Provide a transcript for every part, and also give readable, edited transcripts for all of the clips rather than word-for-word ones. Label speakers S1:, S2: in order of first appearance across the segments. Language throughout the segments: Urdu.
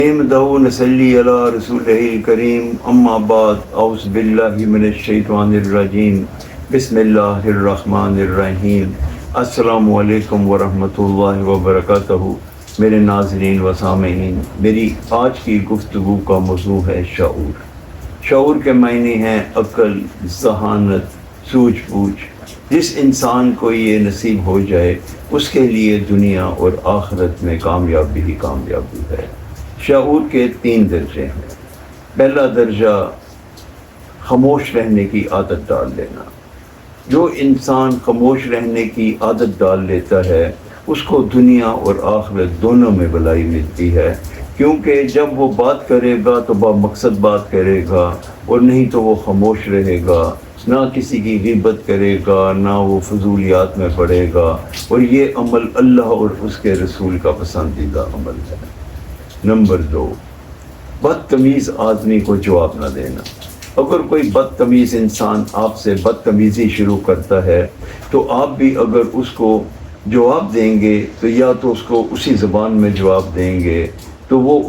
S1: دعو نصلی علی رسولہ الکریم اما بعد اعوذ باللہ من الشیطان الرجیم بسم اللہ الرحمن الرحیم السلام علیکم ورحمۃ اللہ وبرکاتہ۔ میرے ناظرین و سامعین، میری آج کی گفتگو کا موضوع ہے شعور۔ شعور کے معنی ہیں عقل، ذہانت، سوجھ بوجھ۔ جس انسان کو یہ نصیب ہو جائے اس کے لیے دنیا اور آخرت میں کامیابی ہی کامیابی ہے۔ شعور کے 3 درجے ہیں۔ پہلا درجہ خاموش رہنے کی عادت ڈال لینا۔ جو انسان خاموش رہنے کی عادت ڈال لیتا ہے اس کو دنیا اور آخرت دونوں میں بھلائی ملتی ہے، کیونکہ جب وہ بات کرے گا تو با مقصد بات کرے گا، اور نہیں تو وہ خاموش رہے گا، نہ کسی کی غیبت کرے گا، نہ وہ فضولیات میں پڑے گا، اور یہ عمل اللہ اور اس کے رسول کا پسندیدہ عمل ہے۔ نمبر 2، بدتمیز آدمی کو جواب نہ دینا۔ اگر کوئی بدتمیز انسان آپ سے بدتمیزی شروع کرتا ہے تو آپ بھی اگر اس کو جواب دیں گے تو یا تو اس کو اسی زبان میں جواب دیں گے تو وہ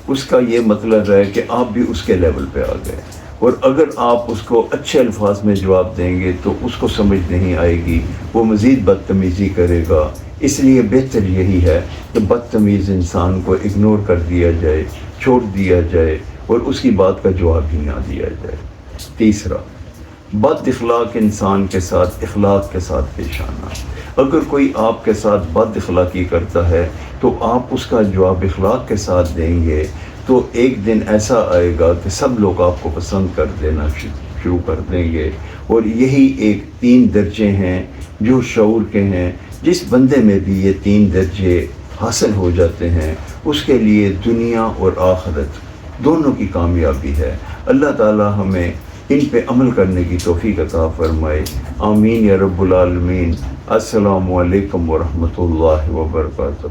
S1: اس کا یہ مطلب ہے کہ آپ بھی اس کے لیول پہ آ گئے، اور اگر آپ اس کو اچھے الفاظ میں جواب دیں گے تو اس کو سمجھ نہیں آئے گی، وہ مزید بدتمیزی کرے گا۔ اس لیے بہتر یہی ہے کہ بدتمیز انسان کو اگنور کر دیا جائے، چھوڑ دیا جائے، اور اس کی بات کا جواب ہی نہ دیا جائے۔ تیسرا، بد اخلاق انسان کے ساتھ اخلاق کے ساتھ پیش آنا۔ اگر کوئی آپ کے ساتھ بد اخلاقی کرتا ہے تو آپ اس کا جواب اخلاق کے ساتھ دیں گے تو ایک دن ایسا آئے گا کہ سب لوگ آپ کو پسند کر دینا شروع کر دیں گے۔ اور یہی 3 درجے ہیں جو شعور کے ہیں۔ جس بندے میں بھی یہ 3 درجے حاصل ہو جاتے ہیں اس کے لیے دنیا اور آخرت دونوں کی کامیابی ہے۔ اللہ تعالی ہمیں ان پہ عمل کرنے کی توفیق عطا فرمائے۔ آمین یا رب العالمین۔ السلام علیکم ورحمۃ اللہ وبرکاتہ۔